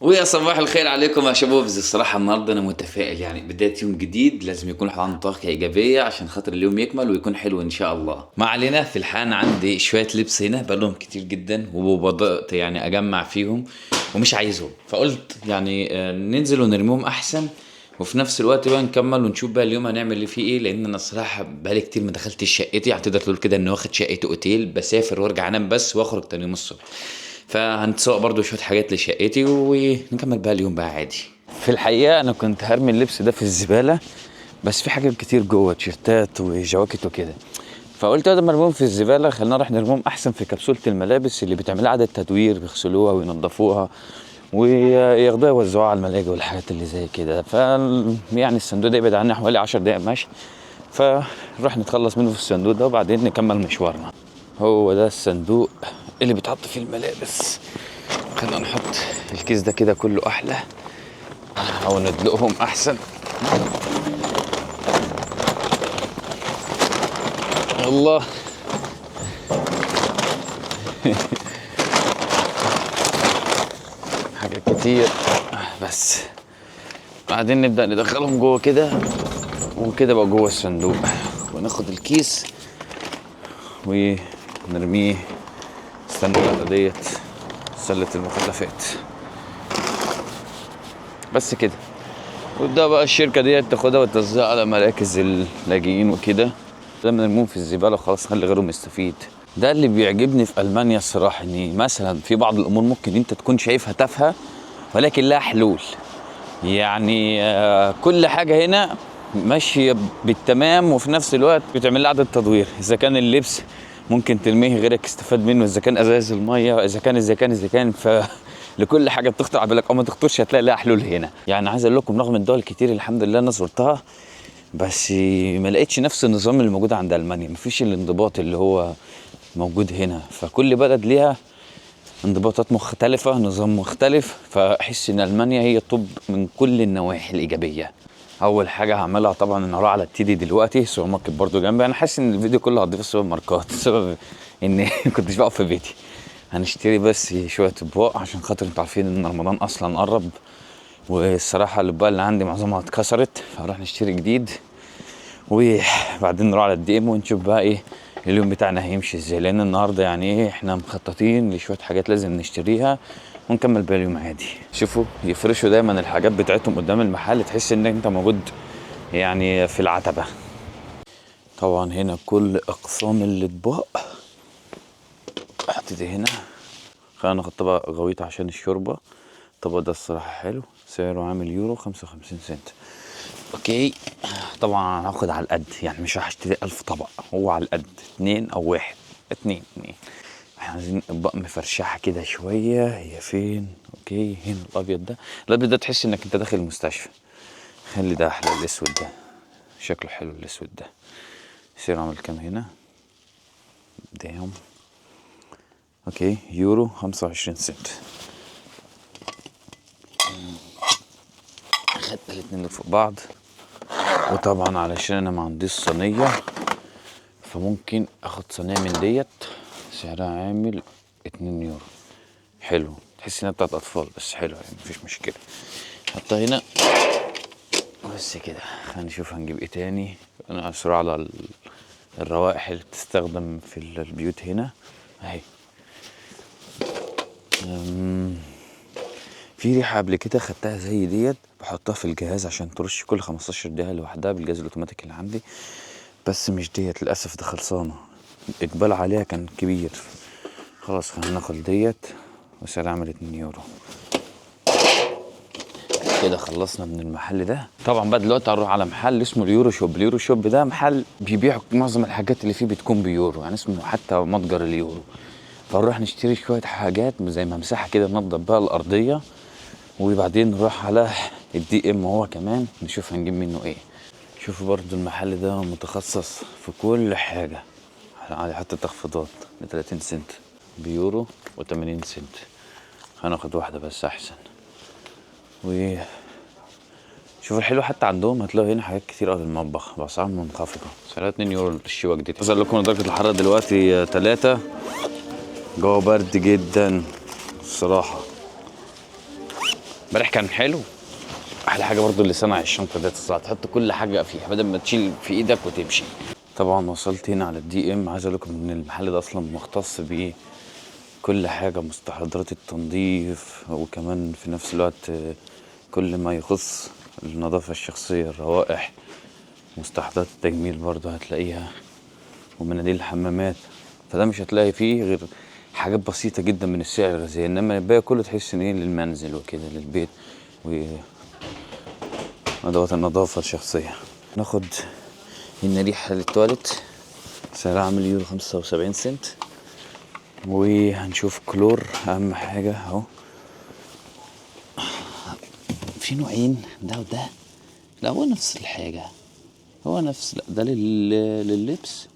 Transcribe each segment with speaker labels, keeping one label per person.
Speaker 1: ويا صباح الخير عليكم يا شباب. الصراحة النهاردة أنا متفائل، يعني بداية يوم جديد لازم يكون عنده طاقة إيجابية عشان خاطر اليوم يكمل ويكون حلو إن شاء الله. ما علينا، في الحان عندي شوية لبس هنا بقالهم كتير جدا وبدأت يعني أجمع فيهم ومش عايزهم، فقلت يعني ننزل ونرميهم أحسن، وفي نفس الوقت بقى نكمل ونشوف بقى اليوم هنعمل اللي فيه ايه. لان انا الصراحه بقالي كتير ما دخلتش شقتي، يعني تقدر تقول كده اني واخد شقتي اوتيل، بسافر وارجع انام بس واخرج تاني يوم الصبح. فهنتسوق برضو شويه حاجات لشقتي ونكمل بقى اليوم بقى عادي. في الحقيقه انا كنت هرمي اللبس ده في الزباله، بس في حاجات كتير جوه، تيشيرتات وجواكت وكده، فقلت بدل ما نرميهم في الزباله خلينا نروح نرميهم احسن في كبسوله الملابس اللي بتعملها عاده تدوير، بيغسلوها وينضفوها وياخدوها يوزعوها على الملاجئ والحاجات اللي زي كده. يعني الصندوق ده يبعد عني حوالي 10 دقايق ماشي، فنروح نتخلص منه في الصندوق ده وبعدين نكمل مشوارنا. هو ده الصندوق اللي بيتحط فيه الملابس. خلينا نحط الكيس ده كده كله احلى، او ندلقهم احسن. الله حاجات كتير، بس بعدين نبدأ ندخلهم جوه كده، وكده بقى جوه الصندوق، وناخد الكيس ونرميه. استنى بقى ديت سلة المخلفات، بس كده. وابدأ بقى الشركة ديت تاخدها وتوزعها على مراكز اللاجئين وكده. لما نرموهم في الزبالة خلاص خلي غيرهم يستفيد. ده اللي بيعجبني في ألمانيا الصراحة، ان مثلا في بعض الأمور ممكن انت تكون شايفها تافهة ولكن لها حلول. يعني كل حاجة هنا ماشية بالتمام، وفي نفس الوقت بتعمل لها إعادة تدوير. إذا كان اللبس ممكن ترميه غيرك يستفاد منه، إذا كان أزاز المية، إذا كان لكل حاجة بتخطر على بالك أو ما تخطرش هتلاقي لها حلول هنا. يعني عايز أقول لكم رغم الدول كتير الحمد لله أنا زرتها، بس ما لقيتش نفس النظام اللي موجود عند ألمانيا. مفيش الانضباط اللي هو موجود هنا، فكل بلد ليها انضباطات مختلفة، نظام مختلف. فأحس إن ألمانيا هي طب من كل النواحي الإيجابية. أول حاجة هعملها طبعا إن أروح على التيدي دلوقتي، السوبر ماركت برضو جنبي. أنا حاسس إن الفيديو كله هضيف السوبر ماركت بسبب إني كنتش بقف في بيتي. هنشتري بس شوية أطباق عشان خاطر أنتوا عارفين إن رمضان أصلا قرب، والصراحة الأطباق اللي عندي معظمها اتكسرت، فهروح نشتري جديد. وبعدين نروح على الدي ام ونشوف بقى ايه اليوم بتاعنا هيمشي ازاي، لان النهارده يعني ايه احنا مخططين لشويه حاجات لازم نشتريها ونكمل باقي اليوم عادي. شوفوا يفرشوا دايما الحاجات بتاعتهم قدام المحل، تحس ان انت موجود يعني في العتبه. طبعا هنا كل اقسام الاطباق. هبتدي هنا، خلينا ناخد طبق غويط عشان الشوربه. الطبق ده الصراحه حلو، سعره عامل يورو 55 سنت. اوكي، طبعا هاخد على القد، يعني مش هشتري 1000 طبق، هو على القد 2 أو 1. 2 احنا عايزين اطباق مفرشحه كده شويه. هي فين؟ اوكي هنا الابيض ده. الابيض ده تحس انك انت داخل المستشفى. خلي ده احلى، الاسود ده شكله حلو. الاسود ده يصير عامل كام هنا؟ داهم. اوكي يورو 25 سنت. خدت الاتنين اللي فوق بعض. وطبعا علشان انا ما عنديش صينيه، فممكن اخد صينيه من ديت سعرها عامل 2 يورو. حلو، تحس انها بتاعت اطفال بس حلو يعني مفيش مشكله. حطها هنا بس كده. خلينا نشوف هنجيب ايه تاني. انا اسرع على الروائح اللي بتستخدم في البيوت هنا اهي. في ريحه قبل كده خدتها زي ديت، بحطها في الجهاز عشان ترش كل 15 دقيقه لوحدها بالجهاز الاوتوماتيك اللي عندي، بس مش ديت للاسف، ده خلصانه. اقبال عليها كان كبير. خلاص خلينا ناخد ديت وسعرها عامل 2 يورو. كده خلصنا من المحل ده. طبعا بقى دلوقتي هنروح على محل اسمه اليورو شوب. اليورو شوب ده محل بيبيع معظم الحاجات اللي فيه بتكون بيورو، يعني اسمه حتى متجر اليورو. فنروح نشتري شويه حاجات زي ممسحه كده ننضف بقى الارضيه، وبعدين نروح على الدي ام هو كمان نشوف هنجيب منه ايه. شوفوا برضو المحل ده متخصص في كل حاجه، على حتى تخفيضات ب 30 سنت بيورو و80 سنت. هناخد واحده بس احسن. و شوفوا الحلو حتى عندهم هتلاقوا هنا حاجات كتير قوي للمطبخ باسعار منخفضه. سعرها 2 يورو الشواك دي. عايز اقول لكم درجه الحراره دلوقتي 3. جو برد جدا الصراحه. امبارح كان حلو. احلى حاجه برضو اللي صنع الشنطه ديت الصراحه، تحط كل حاجه فيها بدل ما تشيل في ايدك وتمشي. طبعا وصلت هنا على الدي ام. عايز اقول لكم ان المحل ده اصلا مختص بكل حاجه، مستحضرات التنظيف، وكمان في نفس الوقت كل ما يخص النظافه الشخصيه، الروائح، مستحضرات التجميل برضو هتلاقيها، ومناديل الحمامات. فده مش هتلاقي فيه غير حاجات بسيطه جدا من السعر الغذائي، انما الباقي كله تحس ان ايه للمنزل وكده، للبيت وادوات النظافه الشخصيه. ناخد هنا ريحه للتواليت، سعرها عامل يورو 75 سنت. وهنشوف كلور اهم حاجه اهو. في نوعين، ده وده. لا هو نفس الحاجه، هو نفس، لا ده لللبس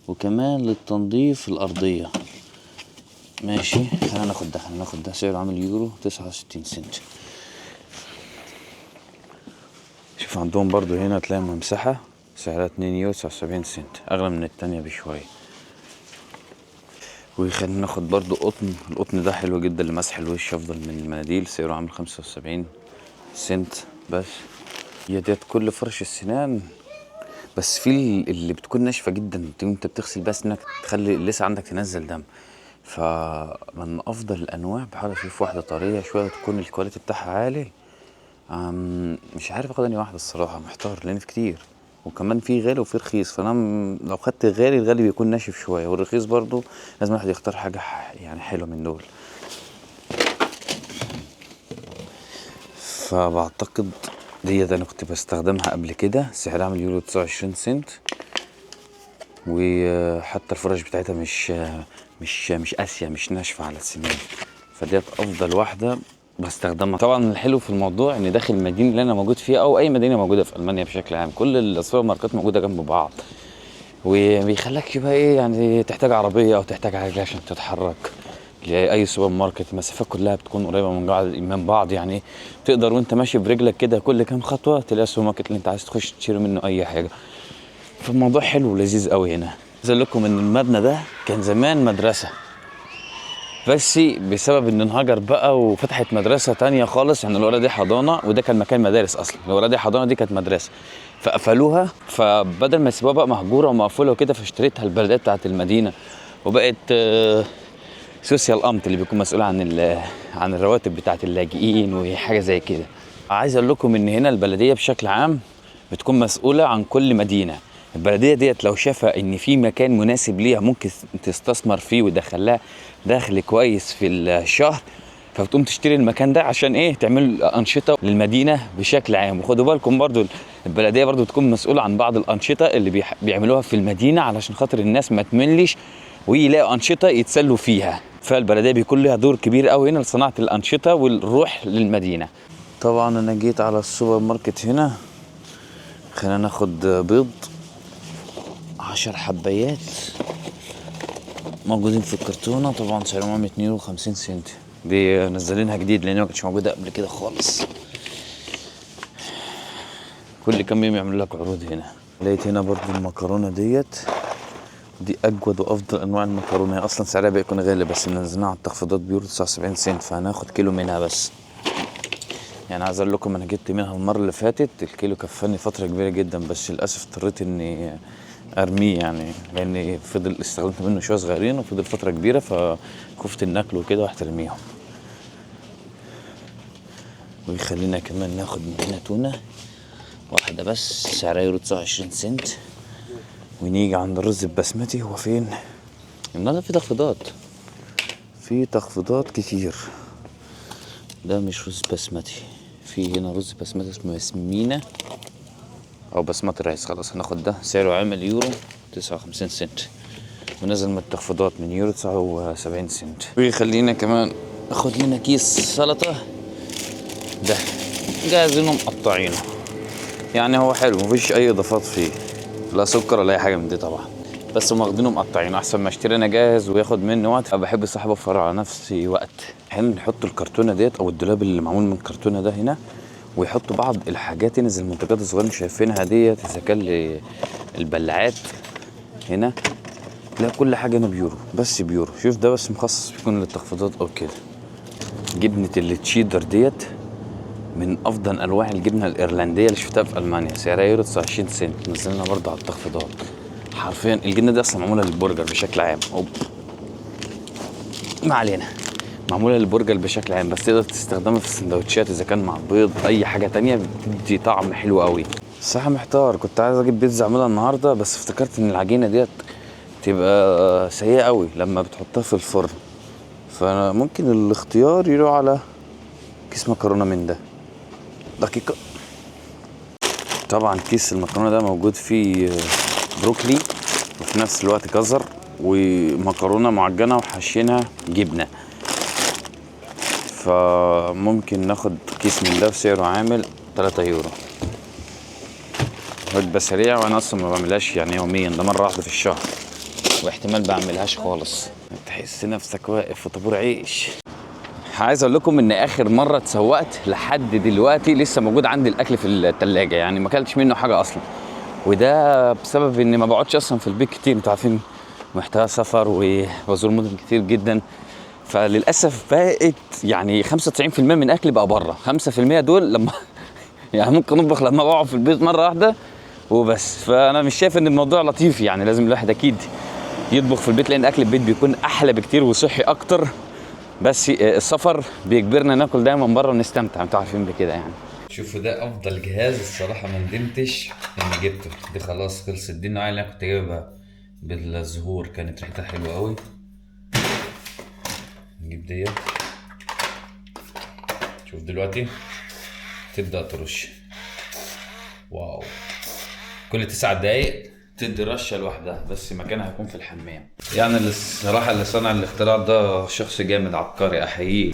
Speaker 1: وكمان للتنظيف الارضيه. ماشي، خلينا ناخد ده سعره عامل يورو 69 سنت. شوف عندهم برضو هنا تلاقي ممسحة سعرها 2 يورو 79 سنت، اغلى من التانية بشوية. وخلينا ناخد برضو قطن. القطن ده حلو جدا لمسح الوش، افضل من المناديل، سعره عامل 75 سنت بس. هي ديت كل فرش السنان، بس في اللي بتكون ناشفة جدا وانت بتغسل بس انك تخلي اللثة عندك تنزل دم. فمن افضل الانواع بحاول اشوف واحدة طرية شوية تكون الكواليتي بتاعها عالي. مش عارف اخد انهي واحدة الصراحة، محتار لان في كتير، وكمان في غالي وفي رخيص. فانا لو خدت الغالي، الغالي بيكون ناشف شوية، والرخيص برضو لازم الواحد يختار حاجة يعني حلوة من دول. فبعتقد ديت انا كنت بستخدمها قبل كده، سعرها عامل يورو 29 سنت. وحتى الفرش بتاعتها مش قاسية، مش ناشفة على السنان. فديت افضل واحدة بستخدمها. طبعا الحلو في الموضوع ان داخل المدينة اللي انا موجود فيها او اي مدينة موجودة في المانيا بشكل عام، كل السوبر ماركت موجودة جنب بعض، وبيخليكش بقى ايه يعني تحتاج عربية او تحتاج عجلة عشان تتحرك لاي سوبر ماركت. المسافات كلها بتكون قريبة من بعض، يعني تقدر وانت ماشي برجلك كده كل كام خطوة تلاقي السوبر ماركت اللي انت عايز تخش تشتري منه اي حاجة. فالموضوع حلو ولذيذ قوي هنا. عايز اقول لكم ان المبنى ده كان زمان مدرسة، بس بسبب ان انهجر بقى وفتحت مدرسة تانية خالص. يعني الورا دي حضانة وده كان مكان مدارس اصلا، الورا دي حضانة دي كانت مدرسة، فقفلوها. فبدل ما يسيبوها بقى مهجورة ومقفولة وكده، فاشتريتها البلدية بتاعت المدينة، وبقت سوسيال امت اللي بيكون مسؤول عن الرواتب بتاعت اللاجئين وحاجة زي كده. عايز اقول لكم ان هنا البلدية بشكل عام بتكون مسؤولة عن كل مدينة. البلدية ديت لو شافها ان في مكان مناسب ليها ممكن تستثمر فيه ويدخلها دخل كويس في الشهر، فبتقوم تشتري المكان ده عشان ايه؟ تعمل انشطة للمدينة بشكل عام. وخدوا بالكم برضو البلدية برضو بتكون مسؤولة عن بعض الانشطة اللي بيعملوها في المدينة علشان خاطر الناس ما تملش ويلاقوا انشطة يتسلوا فيها. فالبلدية بيكون لها دور كبير قوي هنا لصناعة الانشطة والروح للمدينة. طبعا انا جيت على السوبر ماركت هنا. خلينا ناخد بيض 10 حبايات موجودين في الكرتونة. طبعا سعرهم عامل 2 يورو 50 سنت. دي نزلينها جديد لان ما كانتش موجودة قبل كده خالص. كل كام يوم يعملوا لك عروض هنا. لقيت هنا برضو المكرونة ديت، دي اجود وافضل انواع المكرونة. هي اصلا سعرها بيكون غالي بس منزلينها على التخفيضات بيورو 79 سنت، فهناخد كيلو منها بس. يعني عايز اقول لكم انا جبت منها المرة اللي فاتت، الكيلو كفاني فترة كبيرة جدا، بس للاسف اضطريت اني ارميه يعني، لان استخدمت منه شويه صغيرين وفضل فتره كبيره فخفت ان اكله كده واحترميهم. ويخلينا كمان ناخد من هنا تونه واحده بس سعرها يورو 29 سنت. ونيجي عند الرز البسمتي. هو فين النهارده؟ في تخفيضات كتير. ده مش رز بسمتي، في هنا رز بسمتي اسمه ياسمينة او بسمتي رايس. خلاص هناخد ده، سعره عامل يورو 59 سنت، ونزل من التخفيضات من يورو 79 سنت. ويخلينا كمان اخد لنا كيس سلطة، ده جاهزين ومقطعينه. يعني هو حلو مفيش اي اضافات فيه، لا سكر ولا اي حاجة من دي طبعا، بس هم واخدينه مقطعينه احسن ما اشتري انا جاهز وياخد مني وقت. فبحب الصراحة اوفر على نفسي وقت. احيانا نحط الكرتونة ديت او الدولاب اللي معمول من الكرتونة ده هنا، ويحطوا بعض الحاجات هنا زي المنتجات الصغيرة اللي شايفينها ديت، اذا كان البلاعات هنا. لا كل حاجة هنا بيورو، بس بيورو. شوف ده بس مخصص بيكون للتخفيضات او كده. جبنة التشيدر ديت من افضل انواع الجبنه الايرلنديه اللي شفتها في المانيا، سعرها يورو 29 سنت. نزلنا برضه على التخفيضات. حرفيا الجبنه دي اصلا معموله للبرجر بشكل عام. ما علينا، معموله للبرجر بشكل عام، بس تقدر تستخدمها في السندوتشات اذا كان مع بيض اي حاجه تانية، بتدي طعم حلو قوي. الصراحه محتار، كنت عايز اجيب بيتزا اعملها النهارده، بس افتكرت ان العجينه ديت تبقى سيئه قوي لما بتحطها في الفرن، فممكن الاختيار يروح على كيس مكرونه من ده. دقيقه. طبعا كيس المكرونه ده موجود فيه بروكلي وفي نفس الوقت جزر ومكرونه معجنه وحاشينها جبنه، فممكن ناخد كيس من ده وسعره عامل 3 يورو. وجبه سريعه، وانا اصلا ما بعملهاش يعني يوميا، ده مره واحده في الشهر، واحتمال بعملهاش خالص. تحس نفسك واقف في طابور عيش. عايز اقول لكم ان اخر مره اتسوقت لحد دلوقتي لسه موجود عندي الاكل في الثلاجه، يعني ما اكلتش منه حاجه اصلا، وده بسبب اني ما بقعدش اصلا في البيت كتير. انتوا عارفين محتوى سفر وبزور مدن كتير جدا، فللاسف بقت يعني 95% من اكلي بقى بره. 5% دول لما يعني ممكن اطبخ لما بقعد في البيت مره واحده وبس. فانا مش شايف ان الموضوع لطيف، يعني لازم الواحد اكيد يطبخ في البيت، لان اكل البيت بيكون احلى بكتير وصحي اكتر. بس السفر بيجبرنا ناكل دايما بره ونستمتع، انتوا عارفين بكده يعني. شوفوا ده افضل جهاز الصراحه، ما ندمتش اني جبته. دي خلاص خلصت، دي النوعيه اللي انا كنت جايبها بالزهور، كانت ريحتها حلوه قوي. نجيب ديت. شوف دلوقتي تبدا ترش. واو، كل 9 دقايق تدي رشه لوحدها، بس مكانها هيكون في الحمام. يعني الصراحه اللي صنع الاختراع ده شخص جامد عبقري، احييه.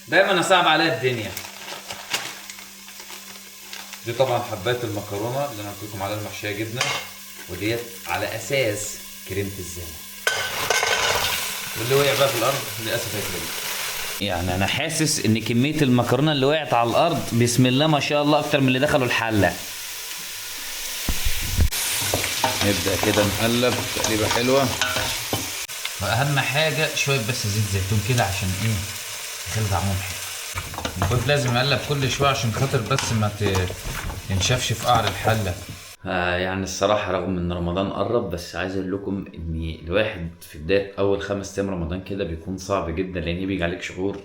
Speaker 1: دايما اصعب عليا الدنيا. دي طبعا حبات المكرونه اللي انا قلت لكم عليها المحشيه جبنه، وديت على اساس كريمه الزانه، واللي وقع بقى في الارض للاسف هيترمي. يعني انا حاسس ان كميه المكرونه اللي وقعت على الارض بسم الله ما شاء الله اكتر من اللي دخلوا الحله. نبدا كده نقلب تقليبه حلوه، واهم حاجه شويه بس زيت زيتون كده عشان ايه يخلي طعمهم حلو. المفروض لازم اقلب كل شويه عشان خاطر بس ما تنشفش في قعر الحله. يعني الصراحه رغم ان رمضان قرب، بس عايز اقول لكم ان الواحد في بدايه اول 5 ايام رمضان كده بيكون صعب جدا، لان بيجي عليك شعور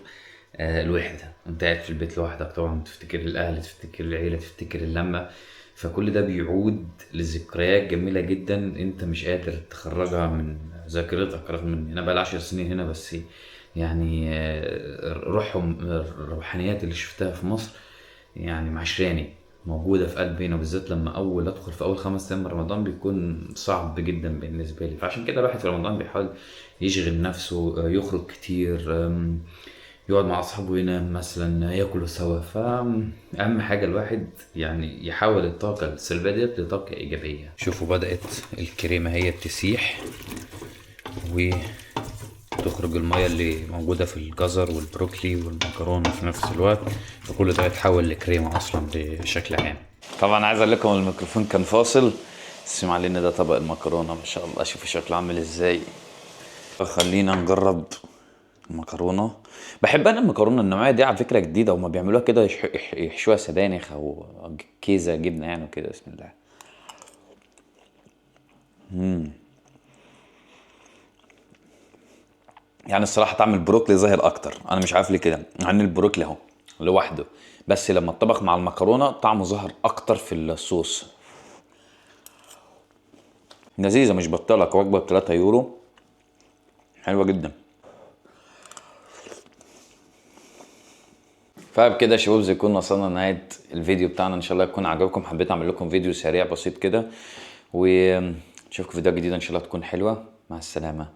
Speaker 1: الوحده. انت قاعد في البيت لوحدك طبعا، تفتكر الاهل، تفتكر العيله، تفتكر اللمه، فكل ده بيعود لذكريات جميله جدا انت مش قادر تخرجها من ذاكرتك. رغم ان انا بقالي 10 سنين هنا، بس يعني روحهم الروحانيات اللي شفتها في مصر يعني معشراني موجودة في قلبي هنا، بالذات لما أدخل في أول 5 أيام من رمضان بيكون صعب جدا بالنسبة لي. فعشان كده الواحد في رمضان بيحاول يشغل نفسه، يخرج كتير، يقعد مع أصحابه، ينام مثلا، ياكلوا سوا. فأهم حاجة الواحد يعني يحول الطاقة السلبية ديت لطاقة إيجابية. شوفوا بدأت الكريمة هي تسيح وتخرج المية اللي موجودة في الجزر والبروكلي والمكرونة في نفس الوقت، فكل ده يتحول لكريمة أصلا بشكل عام. طبعا عايز أقول لكم الميكروفون كان فاصل، اسمع لنا ده طبق المكرونة ما شاء الله، شوفوا شكله عامل ازاي. خلينا نجرب المكرونة. بحب أنا المكرونة النوعية دي على فكرة جديدة، وما بيعملوها كده يحشوها سبانخ أو كيزة جبنة يعني وكده. بسم الله. يعني الصراحه طعم البروكلي ظاهر اكتر، انا مش عارف ليه كده، مع ان البروكلي اهو لوحده، بس لما اتطبخ مع المكرونه طعمه ظهر اكتر في الصوص. لذيذه مش بطاله، وجبه ب 3 يورو، حلوه جدا. فبكده يا شباب زي كنا وصلنا لنهايه الفيديو بتاعنا، ان شاء الله يكون عجبكم. حبيت اعمل لكم فيديو سريع بسيط كده، ونشوفكم فيديو جديد ان شاء الله تكون حلوه. مع السلامه.